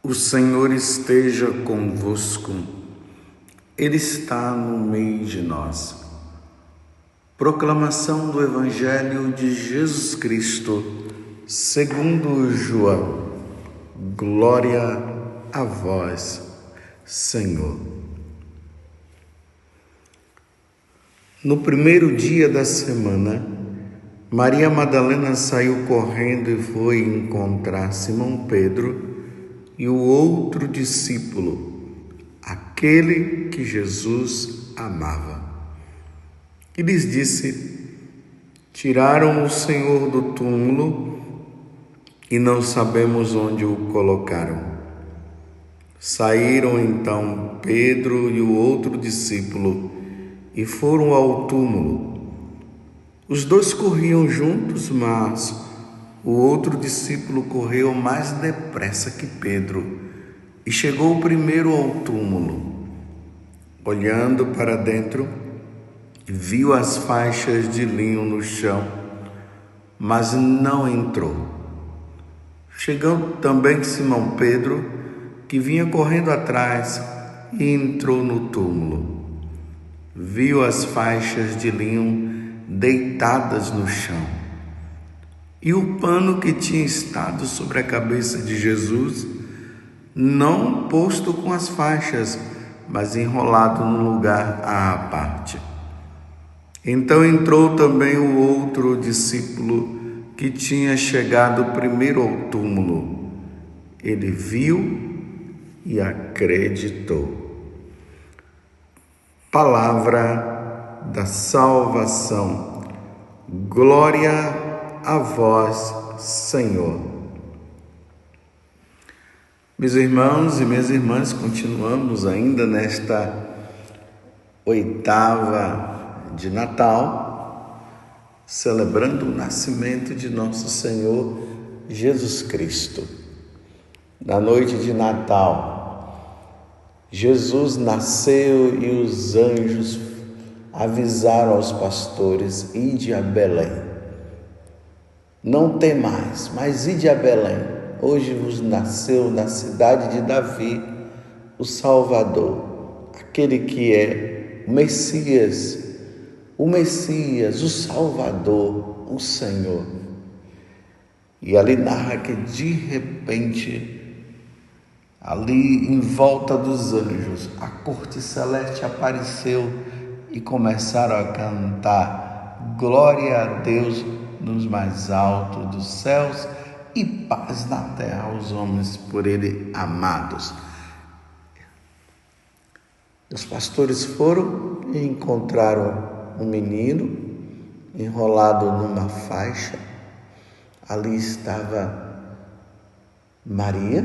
O Senhor esteja convosco, Ele está no meio de nós. Proclamação do Evangelho de Jesus Cristo, segundo João. Glória a vós, Senhor. No primeiro dia da semana, Maria Madalena saiu correndo e foi encontrar Simão Pedro e o outro discípulo, aquele que Jesus amava. E lhes disse: tiraram o Senhor do túmulo e não sabemos onde o colocaram. Saíram então Pedro e o outro discípulo e foram ao túmulo. Os dois corriam juntos, mas o outro discípulo correu mais depressa que Pedro e chegou primeiro ao túmulo. Olhando para dentro, viu as faixas de linho no chão, mas não entrou. Chegou também Simão Pedro, que vinha correndo atrás, e entrou no túmulo. Viu as faixas de linho deitadas no chão e o pano que tinha estado sobre a cabeça de Jesus, não posto com as faixas, mas enrolado num lugar à parte. Então entrou também o outro discípulo que tinha chegado primeiro ao túmulo. Ele viu e acreditou. Palavra da salvação. Glória a vós, Senhor. Meus irmãos e minhas irmãs, continuamos ainda nesta oitava de Natal, celebrando o nascimento de nosso Senhor Jesus Cristo. Na noite de Natal, Jesus nasceu e os anjos avisaram aos pastores: ide a Belém. Não temais, mas ide a Belém. Hoje vos nasceu na cidade de Davi o Salvador, aquele que é o Messias, o Salvador, o Senhor. E ali narra que de repente, ali em volta dos anjos, a corte celeste apareceu e começaram a cantar: glória a Deus nos mais altos dos céus e paz na terra aos homens por ele amados. Os pastores foram e encontraram um menino enrolado numa faixa. Ali estava Maria,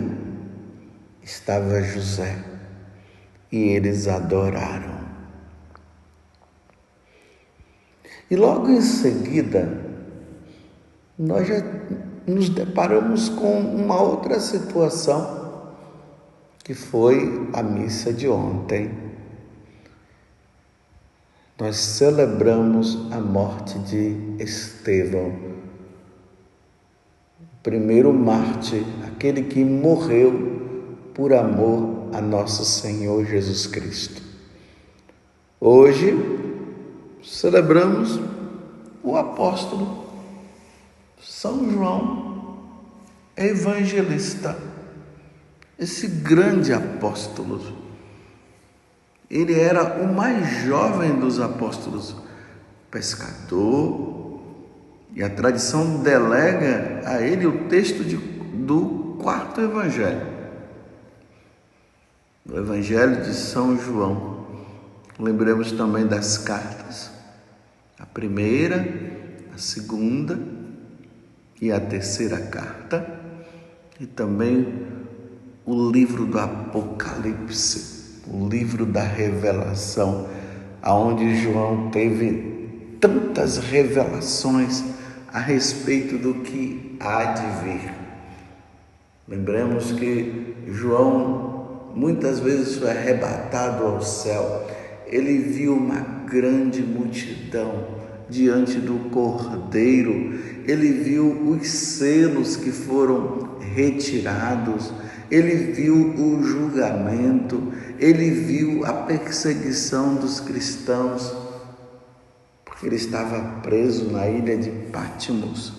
estava José, e eles adoraram. E logo em seguida, nós já nos deparamos com uma outra situação, que foi a missa de ontem. Nós celebramos a morte de Estevão, o primeiro mártir, aquele que morreu por amor a nosso Senhor Jesus Cristo. Hoje celebramos o apóstolo São João Evangelista, esse grande apóstolo. Ele era o mais jovem dos apóstolos, pescador, e a tradição delega a ele o texto do quarto evangelho, o Evangelho de São João. Lembremos também das cartas, a primeira, a segunda e a terceira carta, e também o livro do Apocalipse, o livro da revelação, aonde João teve tantas revelações a respeito do que há de vir. Lembremos que João muitas vezes foi arrebatado ao céu. Ele viu uma grande multidão diante do Cordeiro. Ele viu os selos que foram retirados. ele viu o julgamento, ele viu a perseguição dos cristãos, porque ele estava preso na ilha de Patmos.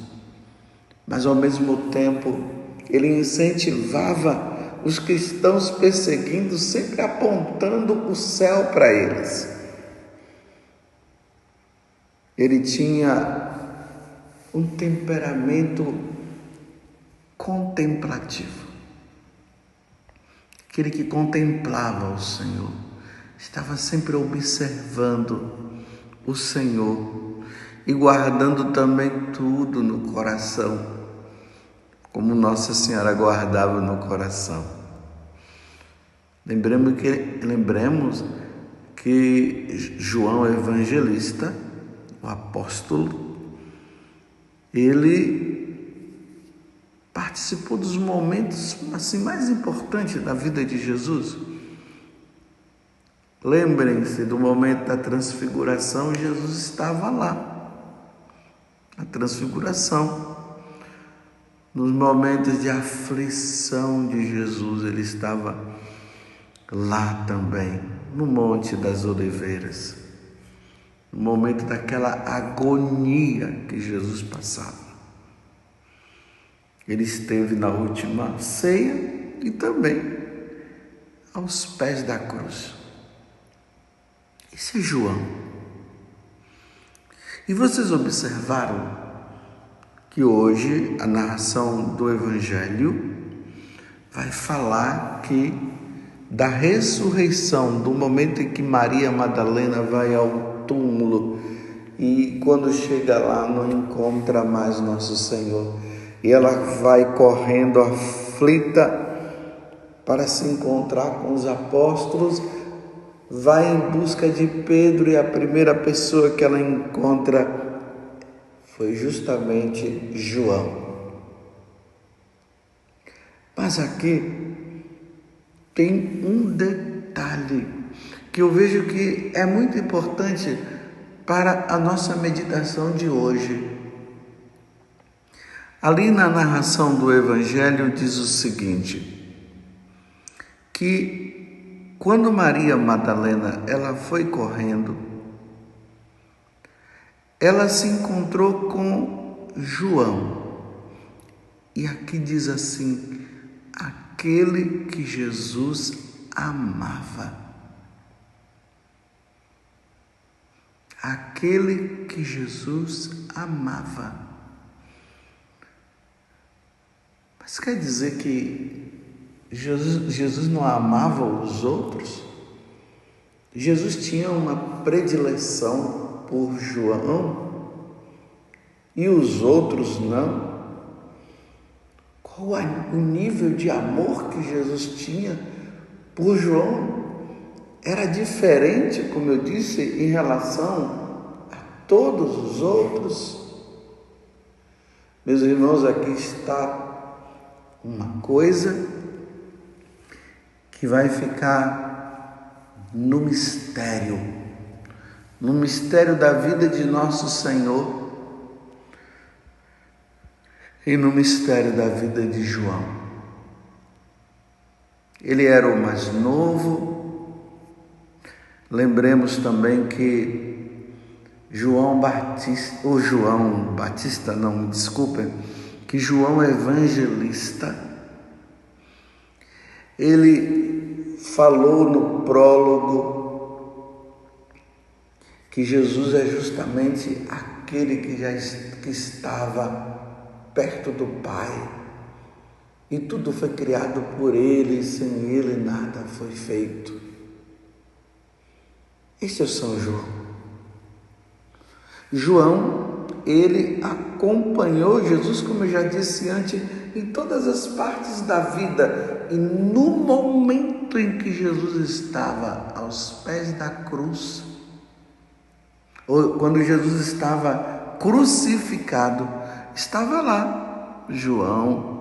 Mas ao mesmo tempo, ele incentivava os cristãos perseguindo, sempre apontando o céu para eles. Ele tinha um temperamento contemplativo. Aquele que contemplava o Senhor, estava sempre observando o Senhor e guardando também tudo no coração, como Nossa Senhora guardava no coração. Lembremos que João Evangelista, o apóstolo, ele participou dos momentos assim mais importantes da vida de Jesus. Lembrem-se do momento da transfiguração, Jesus estava lá, na transfiguração. Nos momentos de aflição de Jesus, ele estava lá também, no Monte das Oliveiras, no momento daquela agonia que Jesus passava. Ele esteve na última ceia e também aos pés da cruz. Esse é João. E vocês observaram que hoje a narração do Evangelho vai falar da ressurreição, do momento em que Maria Madalena vai ao túmulo e quando chega lá não encontra mais Nosso Senhor. E ela vai correndo aflita para se encontrar com os apóstolos, vai em busca de Pedro e a primeira pessoa que ela encontra foi justamente João. Mas aqui tem um detalhe que eu vejo que é muito importante para a nossa meditação de hoje. Ali na narração do Evangelho diz o seguinte, que quando Maria Madalena ela foi correndo, ela se encontrou com João. E aqui diz assim, aquele que Jesus amava. Aquele que Jesus amava. Mas quer dizer que Jesus não amava os outros? Jesus tinha uma predileção por João e os outros não? Qual o nível de amor que Jesus tinha por João? Era diferente, como eu disse, em relação a todos os outros? Meus irmãos, aqui está uma coisa que vai ficar no mistério da vida de nosso Senhor e no mistério da vida de João. Ele era o mais novo. Lembremos também que João Evangelista, ele falou no prólogo que Jesus é justamente aquele que estava perto do Pai e tudo foi criado por ele, e sem ele nada foi feito. Este é São João. João, ele acompanhou Jesus, como eu já disse antes, em todas as partes da vida. E no momento em que Jesus estava aos pés da cruz, ou quando Jesus estava crucificado, estava lá João.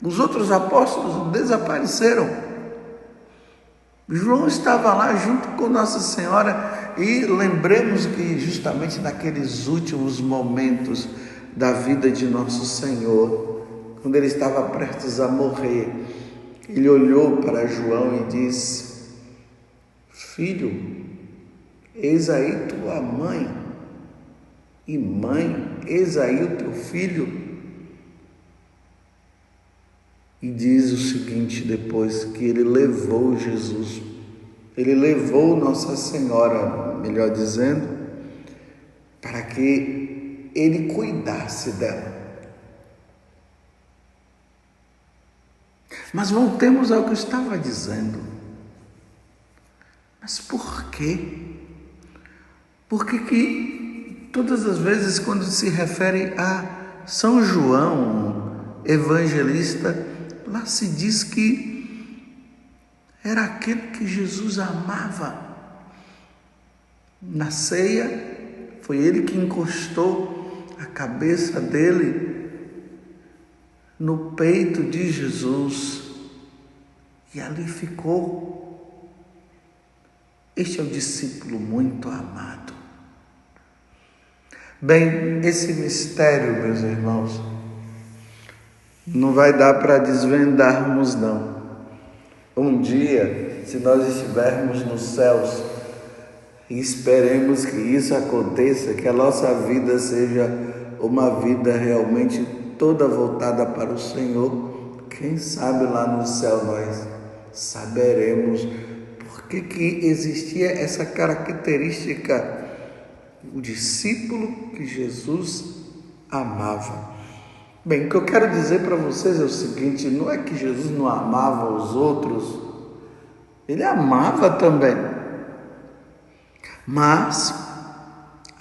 Os outros apóstolos desapareceram. João estava lá junto com Nossa Senhora e lembremos que justamente naqueles últimos momentos da vida de Nosso Senhor, quando ele estava prestes a morrer, ele olhou para João e disse: filho, eis aí tua mãe, e mãe, eis aí o teu filho. E diz o seguinte depois, que ele levou Jesus, ele levou Nossa Senhora, melhor dizendo, para que ele cuidasse dela. Mas voltemos ao que eu estava dizendo. Mas por quê? Por que todas as vezes quando se refere a São João, evangelista, lá se diz que era aquele que Jesus amava? Na ceia, foi ele que encostou a cabeça dele no peito de Jesus e ali ficou. Este é o discípulo muito amado. Bem, esse mistério, meus irmãos, não vai dar para desvendarmos, não. Um dia, se nós estivermos nos céus, e esperemos que isso aconteça, que a nossa vida seja uma vida realmente toda voltada para o Senhor, quem sabe lá no céu nós saberemos por que existia essa característica, o discípulo que Jesus amava. Bem, o que eu quero dizer para vocês é o seguinte: não é que Jesus não amava os outros, ele amava também, mas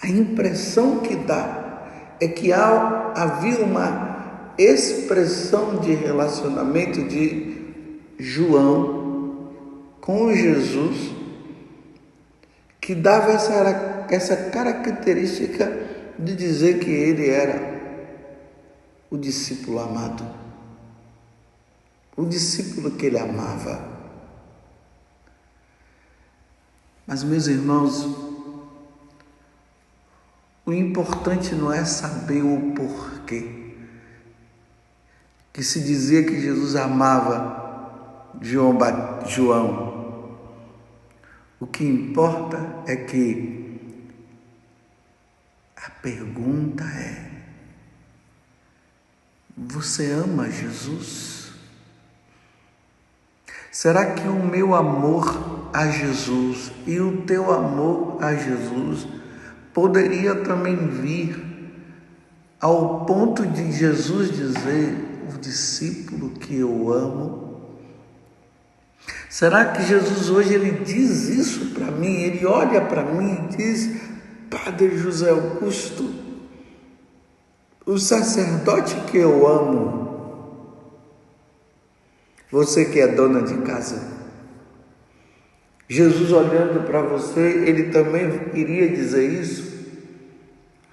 a impressão que dá é que havia uma expressão de relacionamento de João com Jesus que dava essa característica de dizer que ele era o discípulo amado, o discípulo que ele amava. Mas, meus irmãos, o importante não é saber o porquê que se dizia que Jesus amava João. O que importa é que a pergunta é: você ama Jesus? Será que o meu amor a Jesus e o teu amor a Jesus poderia também vir ao ponto de Jesus dizer: o discípulo que eu amo? Será que Jesus hoje ele diz isso para mim? Ele olha para mim e diz: Padre José Augusto, o sacerdote que eu amo, você que é dona de casa, Jesus olhando para você, ele também iria dizer isso?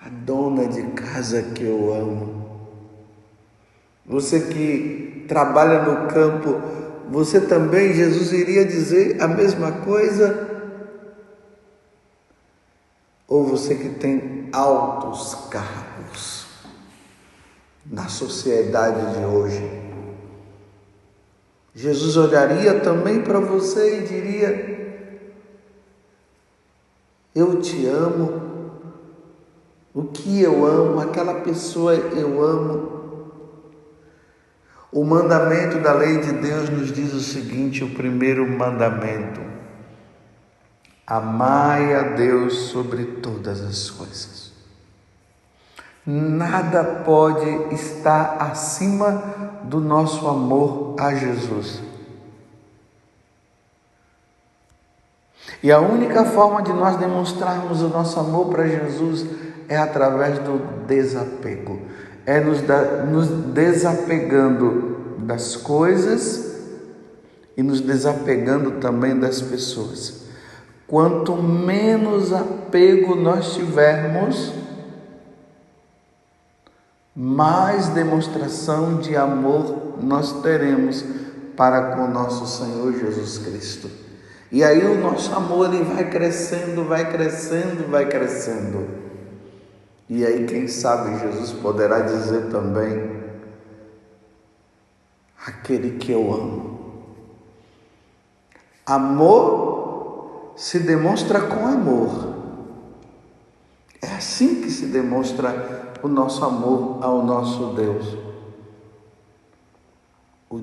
A dona de casa que eu amo. Você que trabalha no campo, você também, Jesus iria dizer a mesma coisa? Ou você que tem altos cargos na sociedade de hoje, Jesus olharia também para você e diria: eu te amo, o que eu amo, aquela pessoa eu amo. O mandamento da lei de Deus nos diz o seguinte, o primeiro mandamento: amai a Deus sobre todas as coisas. Nada pode estar acima do nosso amor a Jesus. E a única forma de nós demonstrarmos o nosso amor para Jesus é através do desapego. É nos desapegando das coisas e nos desapegando também das pessoas. Quanto menos apego nós tivermos, mais demonstração de amor nós teremos para com nosso Senhor Jesus Cristo. E aí o nosso amor ele vai crescendo, vai crescendo, vai crescendo. E aí, quem sabe, Jesus poderá dizer também: aquele que eu amo, Amor se demonstra com amor. É assim que se demonstra o nosso amor ao nosso Deus. O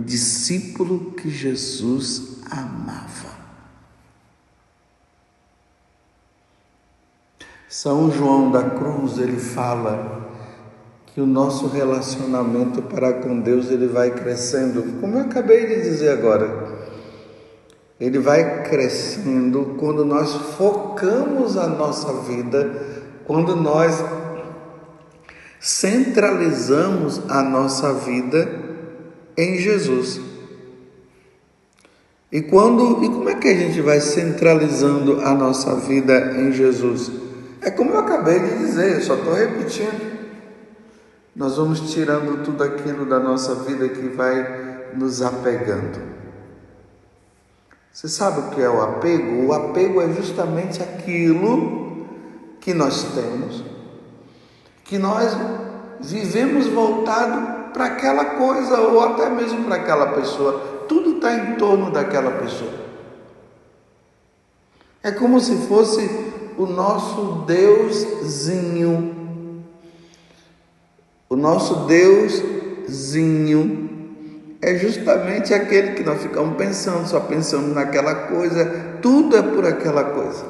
discípulo que Jesus amava. São João da Cruz, ele fala que o nosso relacionamento para com Deus, ele vai crescendo, como eu acabei de dizer agora. Ele vai crescendo quando nós focamos a nossa vida, quando nós centralizamos a nossa vida em Jesus. E como é que a gente vai centralizando a nossa vida em Jesus? É como eu acabei de dizer, eu só estou repetindo. Nós vamos tirando tudo aquilo da nossa vida que vai nos apegando. Você sabe o que é o apego? O apego é justamente aquilo que nós temos, que nós vivemos voltado para aquela coisa ou até mesmo para aquela pessoa. Tudo está em torno daquela pessoa. É como se fosse o nosso Deusinho. O nosso Deusinho é justamente aquele que nós ficamos pensando, só pensamos naquela coisa, tudo é por aquela coisa.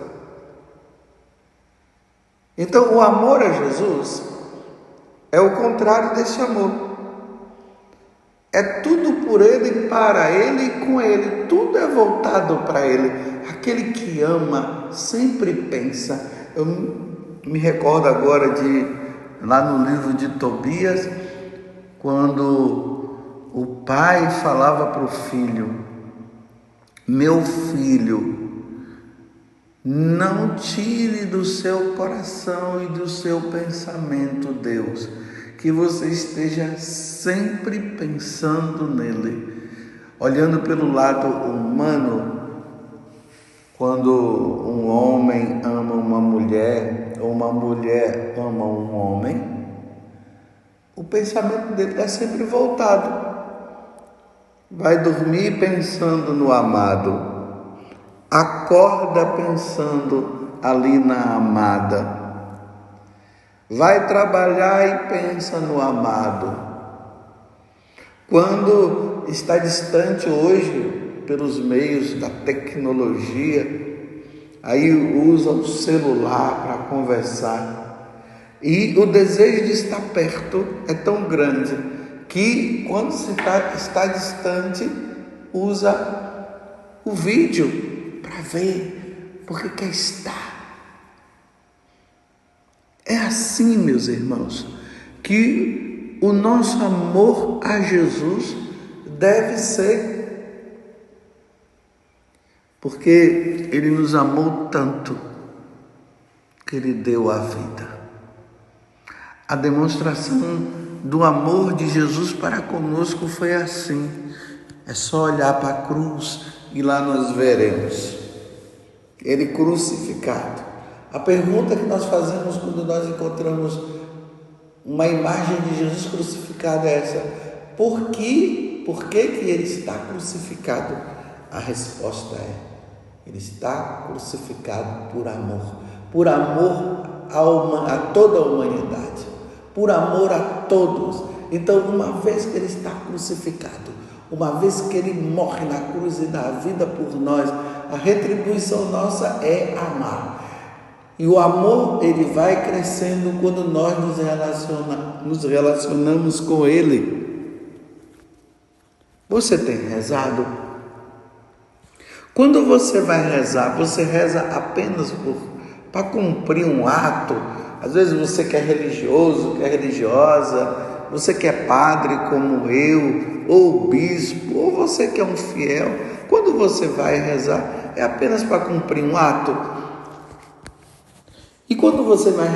Então, o amor a Jesus é o contrário desse amor. É tudo por Ele, para Ele e com Ele. Tudo é voltado para Ele. Aquele que ama sempre pensa. Eu me recordo agora lá no livro de Tobias, quando o pai falava para o filho: meu filho, não tire do seu coração e do seu pensamento Deus, que você esteja sempre pensando nele. Olhando pelo lado humano, quando um homem ama uma mulher, ou uma mulher ama um homem, o pensamento dele está sempre voltado. Vai dormir pensando no amado, acorda pensando ali na amada, vai trabalhar e pensa no amado. Quando está distante hoje, pelos meios da tecnologia, aí usa o celular para conversar, e o desejo de estar perto é tão grande que quando está distante, usa o vídeo para ver, porque quer estar. É assim, meus irmãos, que o nosso amor a Jesus deve ser, porque Ele nos amou tanto que Ele deu a vida. A demonstração do amor de Jesus para conosco foi assim. É só olhar para a cruz e lá nós veremos Ele crucificado. A pergunta que nós fazemos quando nós encontramos uma imagem de Jesus crucificado é essa: por que Ele está crucificado? A resposta é: Ele está crucificado por amor a toda a humanidade, por amor a todos. Então, uma vez que Ele está crucificado, uma vez que Ele morre na cruz e dá a vida por nós, a retribuição nossa é amar. E o amor, ele vai crescendo quando nós nos relacionamos com Ele. Você tem rezado? Quando você vai rezar, você reza apenas para cumprir um ato? Às vezes você que é religioso, que é religiosa, você que é padre como eu, ou bispo, ou você que é um fiel, quando você vai rezar, é apenas para cumprir um ato? E quando você vai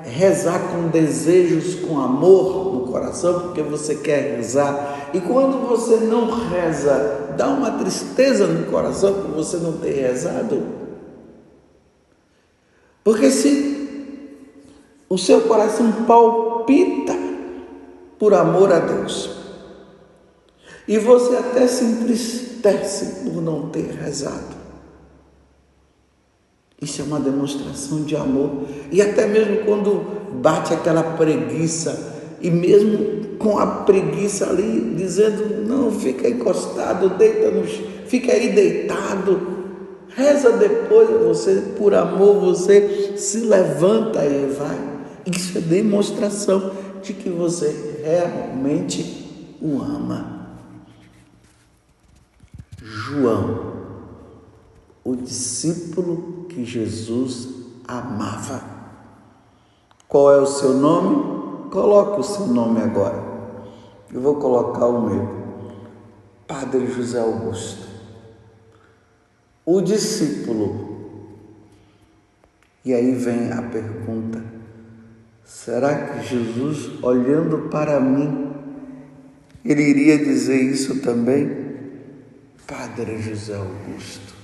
rezar com desejos, com amor no coração, porque você quer rezar. E quando você não reza, dá uma tristeza no coração por você não ter rezado. Porque se o seu coração palpita por amor a Deus, E você até se entristece por não ter rezado. Isso é uma demonstração de amor. E até mesmo quando bate aquela preguiça, e mesmo com a preguiça ali, dizendo, não, fica encostado, deita no chão, fica aí deitado, reza depois, você, por amor, você se levanta e vai. Isso é demonstração de que você realmente o ama. João, o discípulo que Jesus amava. Qual é o seu nome? Coloque o seu nome agora. Eu vou colocar o meu. Padre José Augusto. O discípulo. E aí vem a pergunta: será que Jesus, olhando para mim, ele iria dizer isso também? Padre José Augusto.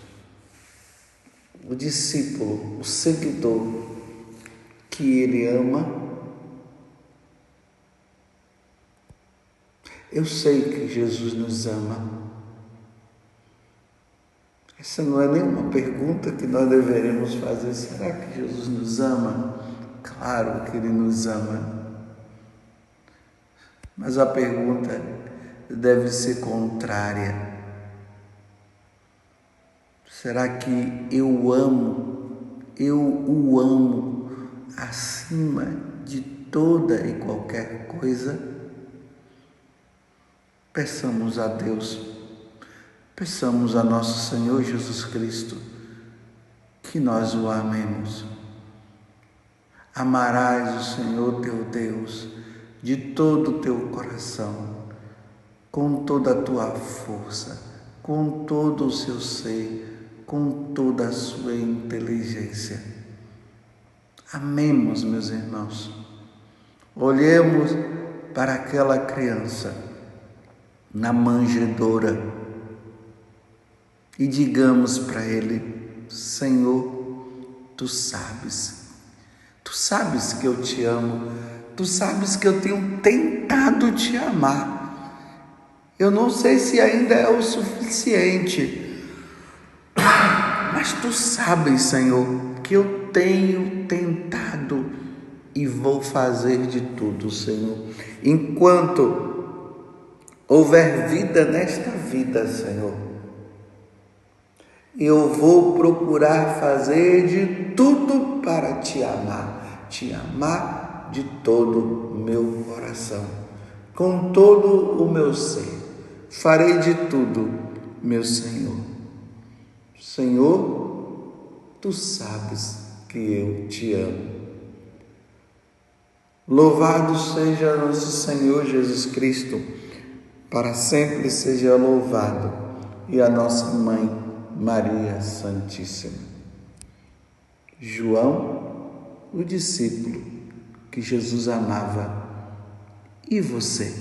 O discípulo, o seguidor que ele ama. Eu sei que Jesus nos ama. Essa não é nenhuma pergunta que nós deveremos fazer. Será que Jesus nos ama? Claro que Ele nos ama. Mas a pergunta deve ser contrária. Será que eu o amo acima de toda e qualquer coisa? Peçamos a Deus, peçamos a nosso Senhor Jesus Cristo que nós o amemos. Amarás o Senhor teu Deus de todo o teu coração, com toda a tua força, com todo o seu ser, com toda a sua inteligência. Amemos, meus irmãos. Olhemos para aquela criança na manjedoura e digamos para ele: Senhor, tu sabes que eu te amo, tu sabes que eu tenho tentado te amar. Eu não sei se ainda é o suficiente, mas tu sabes, Senhor, que eu tenho tentado e vou fazer de tudo, Senhor. Enquanto houver vida nesta vida, Senhor, eu vou procurar fazer de tudo para te amar de todo o meu coração, com todo o meu ser. Farei de tudo, meu Senhor. Senhor, tu sabes que eu te amo. Louvado seja nosso Senhor Jesus Cristo, para sempre seja louvado, e a nossa Mãe Maria Santíssima. João, o discípulo que Jesus amava. E você?